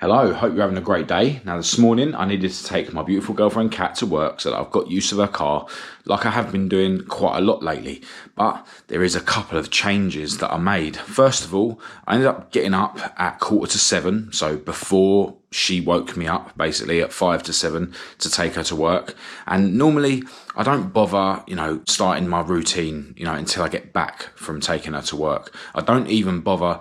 Hello, hope you're having a great day. Now this morning I needed to take my beautiful girlfriend Kat to work so that I've got use of her car like I have been doing quite a lot lately. But there is a couple of changes that I made. First of all, I ended up getting up at 6:45, so before she woke me up, basically at 6:55 to take her to work. And normally I don't bother, starting my routine, until I get back from taking her to work. I don't even bother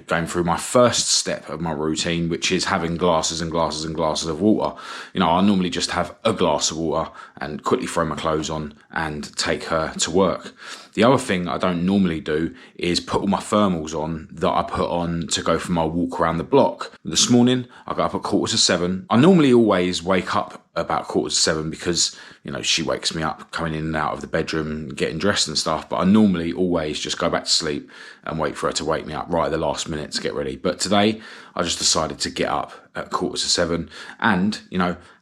going through my first step of my routine, which is having glasses and glasses and glasses of water. I normally just have a glass of water and quickly throw my clothes on and take her to work. The other thing I don't normally do is put all my thermals on that I put on to go for my walk around the block. This morning, I got up at 6:45. I normally always wake up about 6:45 because, she wakes me up coming in and out of the bedroom, getting dressed and stuff. But I normally always just go back to sleep and wait for her to wake me up right at the last minute to get ready. But today, I just decided to get up at 6:45 and,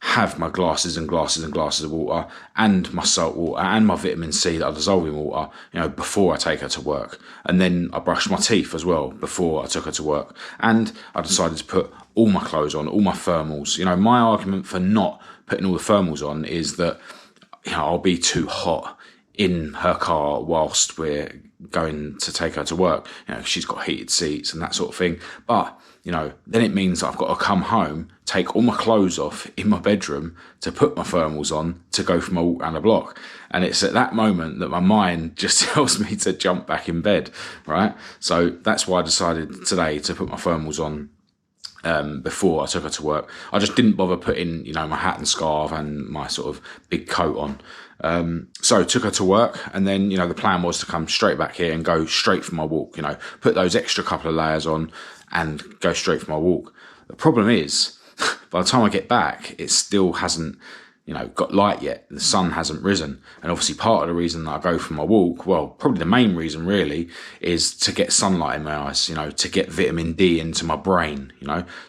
have my glasses and glasses and glasses of water and my salt water and my vitamin C that I dissolve in water, before I take her to work. And then I brushed my teeth as well before I took her to work. And I decided to put all my clothes on, all my thermals. My argument for not putting all the thermals on is that, I'll be too hot in her car whilst we're going to take her to work. She's got heated seats and that sort of thing. But, then it means that I've got to come home, take all my clothes off in my bedroom to put my thermals on to go for my walk around the block. And it's at that moment that my mind just tells me to jump back in bed, right? So that's why I decided today to put my thermals on before I took her to work. I just didn't bother putting, my hat and scarf and my sort of big coat on. So took her to work, and then, the plan was to come straight back here and go straight for my walk, put those extra couple of layers on and go straight for my walk. The problem is, by the time I get back, it still hasn't, got light yet. The sun hasn't risen. And obviously part of the reason that I go for my walk, well, probably the main reason really, is to get sunlight in my eyes, to get vitamin D into my brain.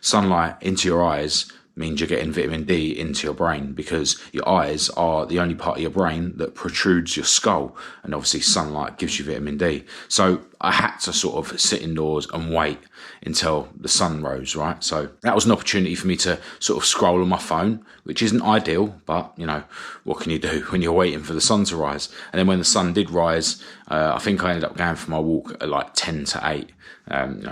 Sunlight into your eyes means you're getting vitamin D into your brain, because your eyes are the only part of your brain that protrudes your skull, and obviously sunlight gives you vitamin D. So I had to sort of sit indoors and wait until the sun rose, right? So that was an opportunity for me to sort of scroll on my phone, which isn't ideal, but what can you do when you're waiting for the sun to rise? And then when the sun did rise, I think I ended up going for my walk at like 10 to 8.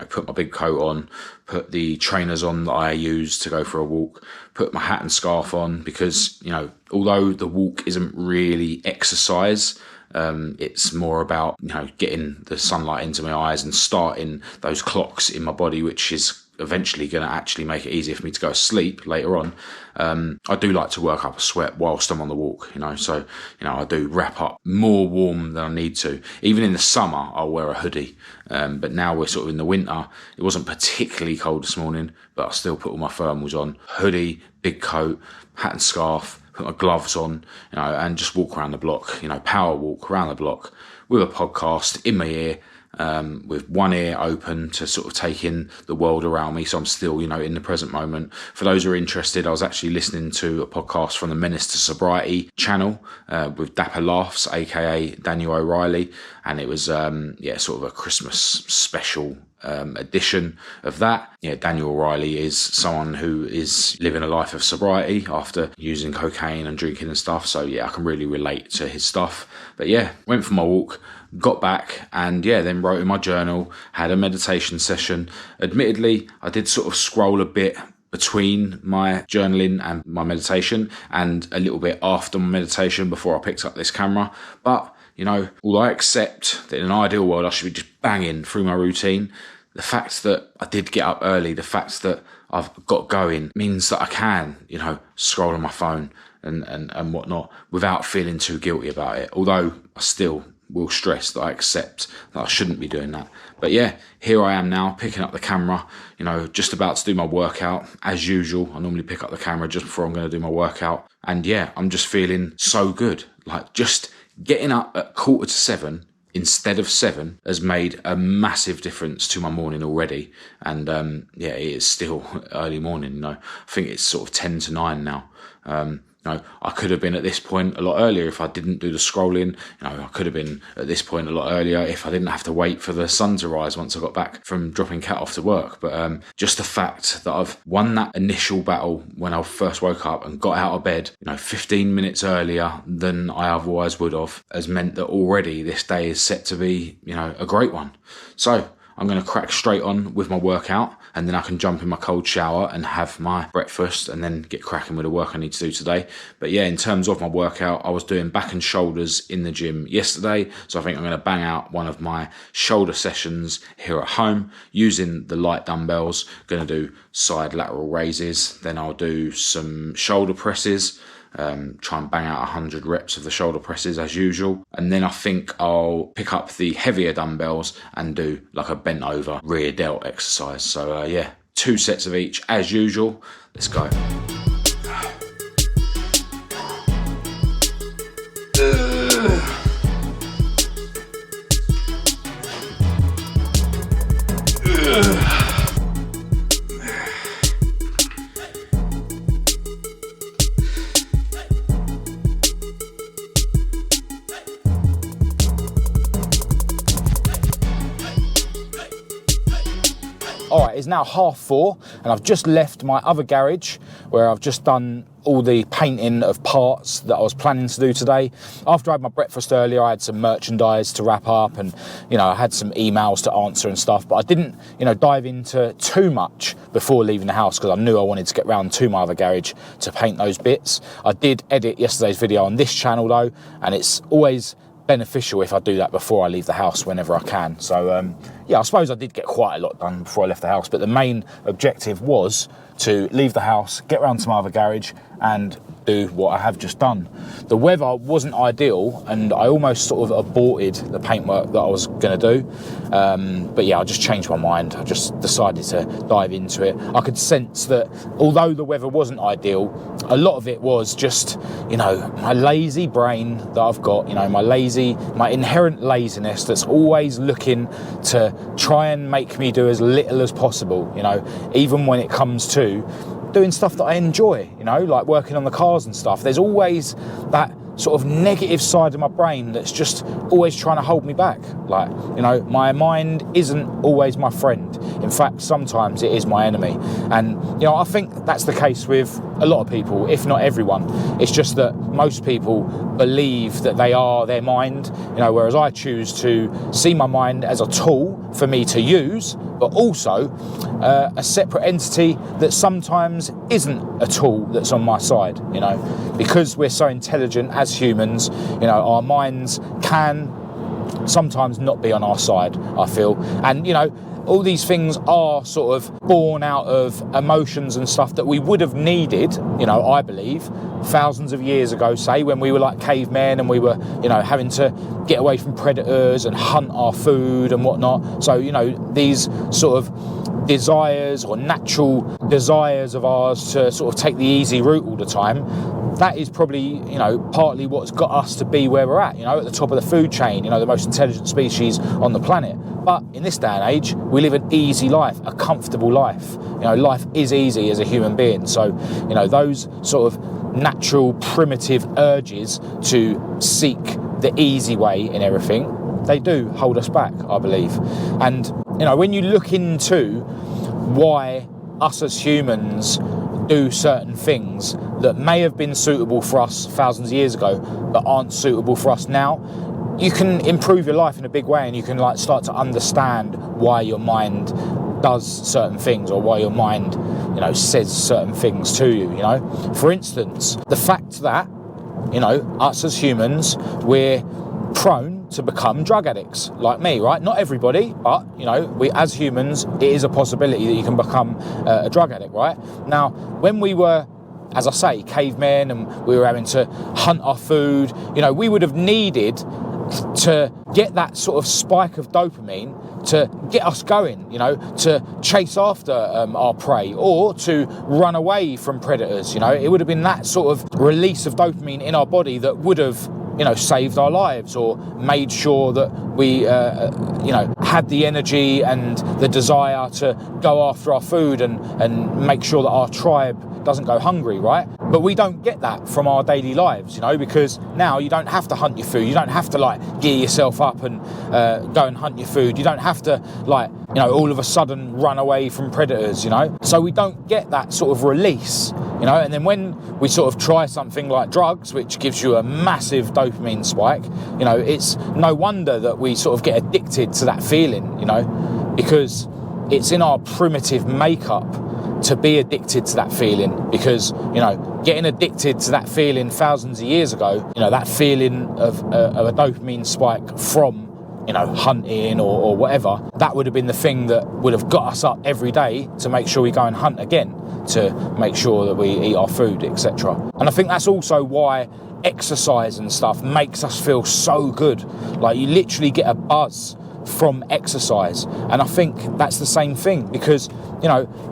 Put my big coat on, put the trainers on that I use to go for a walk, put my hat and scarf on, because, although the walk isn't really exercise, it's more about, getting the sunlight into my eyes and starting those clocks in my body, which is eventually going to actually make it easier for me to go to sleep later on. I do like to work up a sweat whilst I'm on the walk, so, I do wrap up more warm than I need to. Even in the summer, I'll wear a hoodie. But now we're sort of in the winter. It wasn't particularly cold this morning, but I still put all my thermals on, hoodie, big coat, hat and scarf, put my gloves on, and just walk around the block, power walk around the block with a podcast in my ear, with one ear open to sort of take in the world around me. So I'm still, in the present moment. For those who are interested, I was actually listening to a podcast from the Menace to Sobriety channel, with Dapper Laughs, aka Daniel O'Reilly. And it was, sort of a Christmas special edition of that. Daniel O'Reilly is someone who is living a life of sobriety after using cocaine and drinking and stuff. So I can really relate to his stuff. But went for my walk, got back, and then wrote in my journal, had a meditation session. Admittedly, I did sort of scroll a bit between my journaling and my meditation, and a little bit after my meditation before I picked up this camera. But although I accept that in an ideal world I should be just banging through my routine, the fact that I did get up early, the fact that I've got going, means that I can, scroll on my phone and whatnot without feeling too guilty about it. Although I still will stress that I accept that I shouldn't be doing that. But here I am now, picking up the camera, just about to do my workout. As usual, I normally pick up the camera just before I'm going to do my workout. And I'm just feeling so good. Like, just getting up at 6:45 instead of 7 has made a massive difference to my morning already. And it is still early morning, I think it's sort of 10 to 9 now. I could have been at this point a lot earlier if I didn't do the scrolling. I could have been at this point a lot earlier if I didn't have to wait for the sun to rise once I got back from dropping Kat off to work. But just the fact that I've won that initial battle when I first woke up and got out of bed, 15 minutes earlier than I otherwise would have, has meant that already this day is set to be, a great one. So I'm going to crack straight on with my workout, and then I can jump in my cold shower and have my breakfast and then get cracking with the work I need to do today. But yeah, in terms of my workout, I was doing back and shoulders in the gym yesterday. So I think I'm going to bang out one of my shoulder sessions here at home using the light dumbbells. Going to do side lateral raises. Then I'll do some shoulder presses. Try and bang out 100 reps of the shoulder presses as usual, and then I think I'll pick up the heavier dumbbells and do like a bent over rear delt exercise. So 2 sets of each as usual. Let's go. All right, it's now 4:30 and I've just left my other garage where I've just done all the painting of parts that I was planning to do today. After I had my breakfast earlier, I had some merchandise to wrap up and, I had some emails to answer and stuff, but I didn't, dive into too much before leaving the house because I knew I wanted to get round to my other garage to paint those bits. I did edit yesterday's video on this channel though, and it's always beneficial if I do that before I leave the house whenever I can. So I suppose I did get quite a lot done before I left the house, but the main objective was to leave the house, get round to my other garage and do what I have just done. The weather wasn't ideal and I almost sort of aborted the paintwork that I was going to do. But yeah, I just changed my mind. I just decided to dive into it. I could sense that although the weather wasn't ideal, a lot of it was just, my lazy brain that I've got, my inherent laziness that's always looking to try and make me do as little as possible, even when it comes to doing stuff that I enjoy, like working on the cars and stuff. There's always that sort of negative side of my brain that's just always trying to hold me back. My mind isn't always my friend. In fact, sometimes it is my enemy. And, I think that's the case with a lot of people, if not everyone. It's just that most people believe that they are their mind, whereas I choose to see my mind as a tool for me to use, but also a separate entity that sometimes isn't a tool that's on my side, because we're so intelligent as humans, our minds can sometimes not be on our side, I feel. And, all these things are sort of born out of emotions and stuff that we would have needed, I believe, thousands of years ago, say, when we were like cavemen and we were, having to get away from predators and hunt our food and whatnot. So, these sort of desires or natural desires of ours to sort of take the easy route all the time, that is probably, partly what's got us to be where we're at, at the top of the food chain, the most intelligent species on the planet. But in this day and age, we live an easy life, a comfortable life. Life is easy as a human being. So, those sort of natural, primitive urges to seek the easy way in everything, they do hold us back, I believe. And, when you look into why us as humans do certain things that may have been suitable for us thousands of years ago but aren't suitable for us now, you can improve your life in a big way, and you can start to understand why your mind does certain things or why your mind, says certain things to you, For instance, the fact that, us as humans, we're prone to become drug addicts, like me, right? Not everybody, but, we as humans, it is a possibility that you can become a drug addict, right? Now, when we were, as I say, cavemen and we were having to hunt our food, we would have needed to get that sort of spike of dopamine to get us going, to chase after our prey or to run away from predators. It would have been that sort of release of dopamine in our body that would have, saved our lives or made sure that we, had the energy and the desire to go after our food and make sure that our tribe doesn't go hungry, right? But we don't get that from our daily lives, because now you don't have to hunt your food. You don't have to gear yourself up and go and hunt your food. You don't have to all of a sudden run away from predators, So we don't get that sort of release, and then when we sort of try something like drugs, which gives you a massive dopamine spike, it's no wonder that we sort of get addicted to that feeling, because it's in our primitive makeup to be addicted to that feeling, because getting addicted to that feeling thousands of years ago, that feeling of a dopamine spike from hunting or whatever, that would have been the thing that would have got us up every day to make sure we go and hunt again, to make sure that we eat our food, etc. And I think that's also why exercise and stuff makes us feel so good. You literally get a buzz from exercise, and I think that's the same thing, because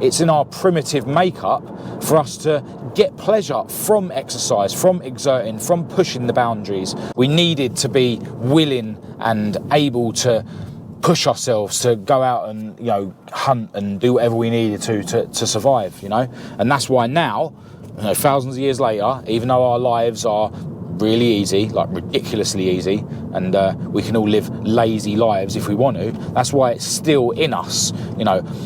it's in our primitive makeup for us to get pleasure from exercise, from exerting, from pushing the boundaries. We needed to be willing and able to push ourselves to go out and hunt and do whatever we needed to survive, and that's why now, thousands of years later, even though our lives are really easy, ridiculously easy, and we can all live lazy lives if we want to, that's why it's still in us.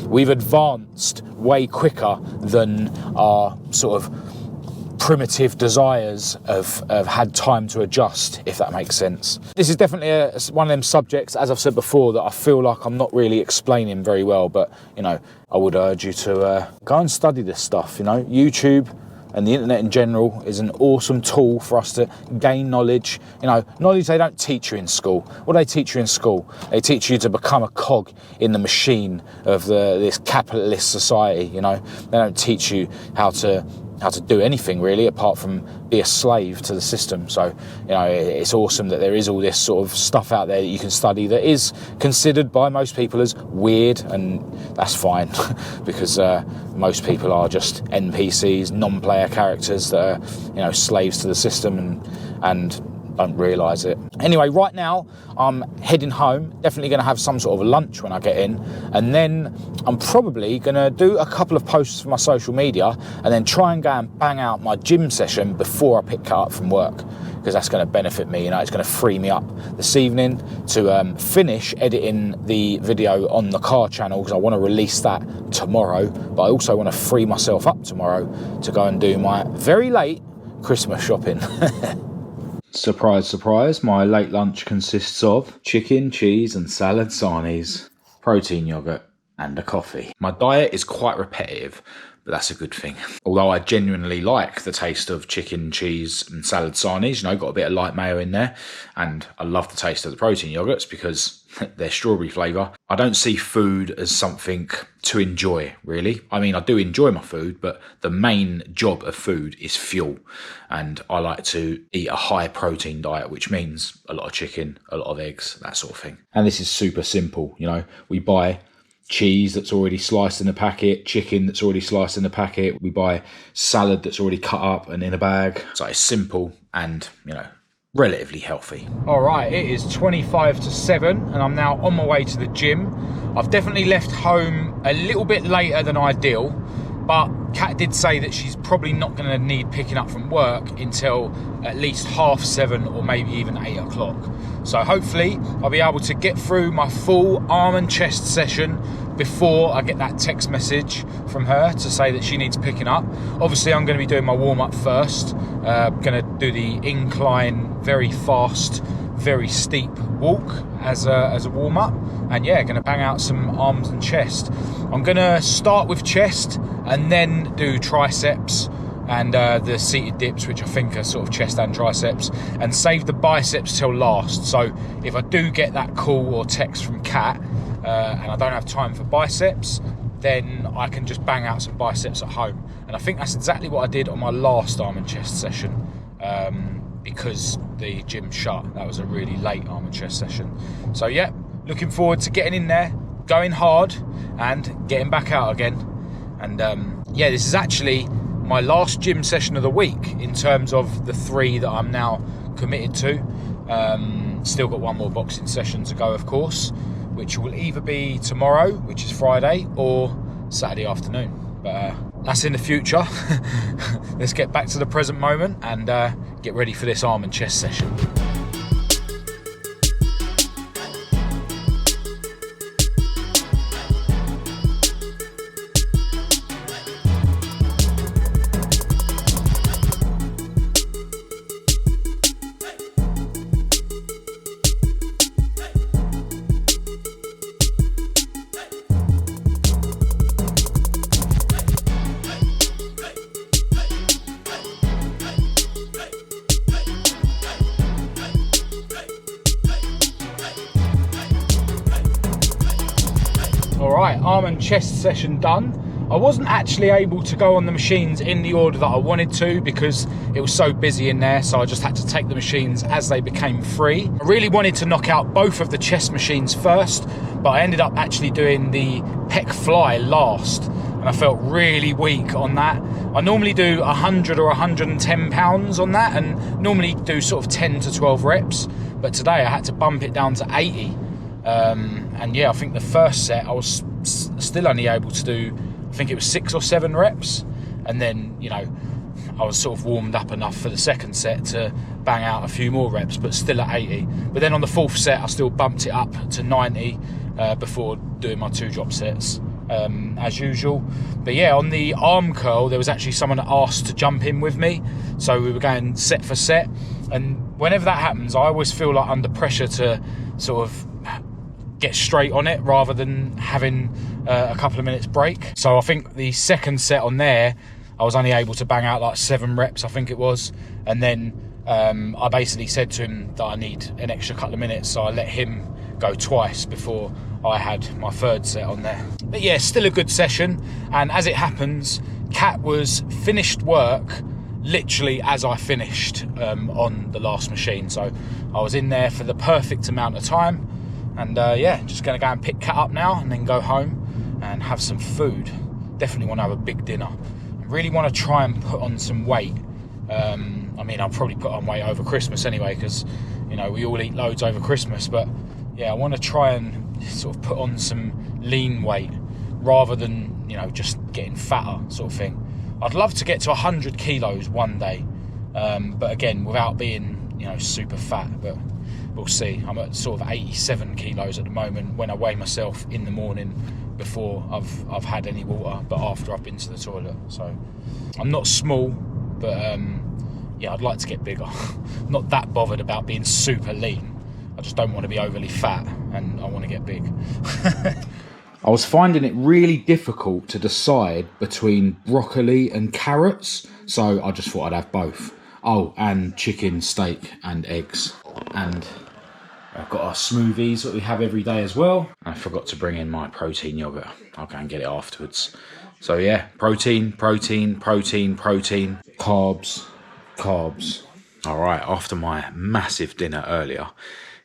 We've advanced way quicker than our sort of primitive desires have had time to adjust, if that makes sense. This is definitely one of them subjects, as I've said before, that I feel like I'm not really explaining very well, but I would urge you to go and study this stuff. YouTube and the internet in general is an awesome tool for us to gain knowledge. Knowledge they don't teach you in school. What do they teach you in school? They teach you to become a cog in the machine of this capitalist society. They don't teach you how to do anything really, apart from be a slave to the system. So it's awesome that there is all this sort of stuff out there that you can study that is considered by most people as weird, and that's fine because most people are just NPCs, non-player characters that are slaves to the system and don't realise it. Anyway, right now I'm heading home, definitely going to have some sort of lunch when I get in, and then I'm probably going to do a couple of posts for my social media and then try and go and bang out my gym session before I pick up from work, because that's going to benefit me. It's going to free me up this evening to finish editing the video on the car channel, because I want to release that tomorrow, but I also want to free myself up tomorrow to go and do my very late Christmas shopping. Surprise, surprise, my late lunch consists of chicken, cheese and salad sarnies, protein yoghurt and a coffee. My diet is quite repetitive, but that's a good thing. Although I genuinely like the taste of chicken, cheese and salad sarnies, got a bit of light mayo in there, and I love the taste of the protein yogurts because they're strawberry flavour. I don't see food as something to enjoy, really. I mean, I do enjoy my food, but the main job of food is fuel. And I like to eat a high protein diet, which means a lot of chicken, a lot of eggs, that sort of thing. And this is super simple, we buy cheese that's already sliced in a packet, chicken that's already sliced in a packet. We buy salad that's already cut up and in a bag. So it's simple and, relatively healthy. All right, it is 25 to 7 and I'm now on my way to the gym. I've definitely left home a little bit later than ideal, but Kat did say that she's probably not going to need picking up from work until at least 7:30 or maybe even 8 o'clock. So hopefully I'll be able to get through my full arm and chest session before I get that text message from her to say that she needs picking up. Obviously I'm going to be doing my warm-up first. Going to do the incline, very fast, very steep walk as a warm-up, and going to bang out some arms and chest. I'm going to start with chest and then do triceps and the seated dips, which I think are sort of chest and triceps, and save the biceps till last. So if I do get that call or text from Kat and I don't have time for biceps, then I can just bang out some biceps at home. And I think that's exactly what I did on my last arm and chest session, because the gym shut. That was a really late arm and chest session. So looking forward to getting in there, going hard and getting back out again. And this is actually my last gym session of the week in terms of the 3 that I'm now committed to. Still got one more boxing session to go, of course, which will either be tomorrow, which is Friday, or Saturday afternoon. But that's in the future. Let's get back to the present moment and get ready for this arm and chest session. Alright, arm and chest session done. I wasn't actually able to go on the machines in the order that I wanted to because it was so busy in there, so I just had to take the machines as they became free. I really wanted to knock out both of the chest machines first, but I ended up actually doing the pec fly last, and I felt really weak on that. I normally do 100 or 110 pounds on that, and normally do sort of 10 to 12 reps, but today I had to bump it down to 80. And yeah, I think the first set I was still only able to do, I think it was 6 or 7 reps, and then, you know, I was sort of warmed up enough for the second set to bang out a few more reps, but still at 80. But then on the fourth set I still bumped it up to 90 before doing my 2 drop sets as usual. But yeah, on the arm curl there was actually someone that asked to jump in with me, so we were going set for set, and whenever that happens I always feel like under pressure to sort of get straight on it rather than having a couple of minutes break. So I think the second set on there I was only able to bang out like 7 reps, I think it was, and then I basically said to him that I need an extra couple of minutes, so I let him go twice before I had my third set on there. But yeah, still a good session, and as it happens, Kat was finished work literally as I finished on the last machine, so I was in there for the perfect amount of time. And yeah, just going to go and pick Kat up now and then go home and have some food. Definitely want to have a big dinner. I really want to try and put on some weight. I mean, I'll probably put on weight over Christmas anyway, because, you know, we all eat loads over Christmas. But yeah, I want to try and sort of put on some lean weight rather than, you know, just getting fatter sort of thing. I'd love to get to 100 kilos one day, but again, without being, you know, super fat. But we'll see. I'm at sort of 87 kilos at the moment when I weigh myself in the morning before I've had any water, but after I've been to the toilet. So I'm not small, but yeah, I'd like to get bigger. Not that bothered about being super lean. I just don't want to be overly fat, and I want to get big. I was finding it really difficult to decide between broccoli and carrots, so I just thought I'd have both. Oh, and chicken, steak and eggs. And I've got our smoothies that we have every day as well. I forgot to bring in my protein yogurt. I'll go and get it afterwards. So yeah, protein, protein, protein, protein, carbs, carbs. All right, after my massive dinner earlier,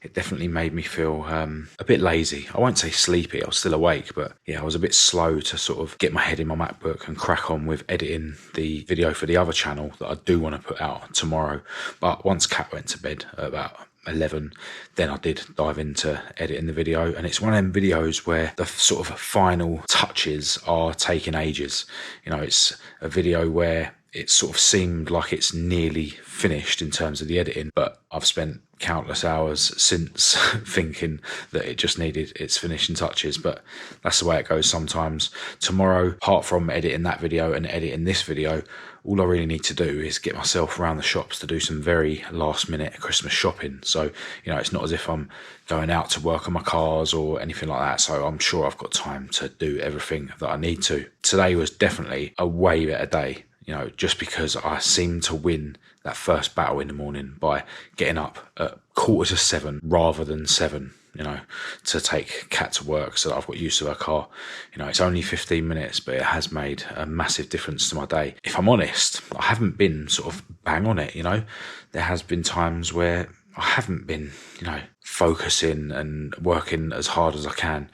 it definitely made me feel a bit lazy. I won't say sleepy, I was still awake, but yeah, I was a bit slow to sort of get my head in my MacBook and crack on with editing the video for the other channel that I do want to put out tomorrow. But once Kat went to bed at about 11, then I did dive into editing the video, and it's one of them videos where the sort of final touches are taking ages. You know, it's a video where it sort of seemed like it's nearly finished in terms of the editing, but I've spent countless hours since thinking that it just needed its finishing touches. But that's the way it goes sometimes. Tomorrow, apart from editing that video and editing this video, all I really need to do is get myself around the shops to do some very last minute Christmas shopping. So, you know, it's not as if I'm going out to work on my cars or anything like that. So I'm sure I've got time to do everything that I need to. Today was definitely a way better day, you know, just because I seemed to win that first battle in the morning by getting up at 6:45 rather than 7, you know, to take Kat to work so that I've got used to her car. You know, it's only 15 minutes, but it has made a massive difference to my day. If I'm honest, I haven't been sort of bang on it, you know. There has been times where I haven't been, you know, focusing and working as hard as I can,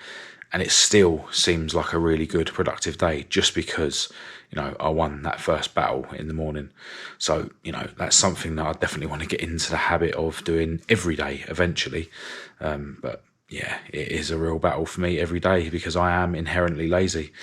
and it still seems like a really good, productive day just because, you know, I won that first battle in the morning. So, you know, that's something that I definitely want to get into the habit of doing every day eventually. But yeah, it is a real battle for me every day because I am inherently lazy.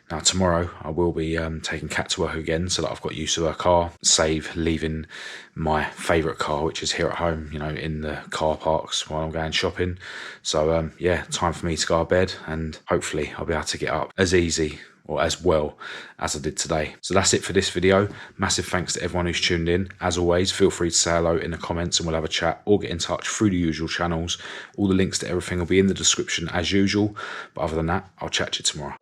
Now tomorrow I will be taking Kat to work again, so that I've got use of her car, save leaving my favourite car, which is here at home, you know, in the car parks while I'm going shopping. So yeah, time for me to go to bed, and hopefully I'll be able to get up as easy or as well as I did today. So that's it for this video. Massive thanks to everyone who's tuned in. As always, feel free to say hello in the comments and we'll have a chat, or get in touch through the usual channels. All the links to everything will be in the description as usual. But other than that, I'll chat to you tomorrow.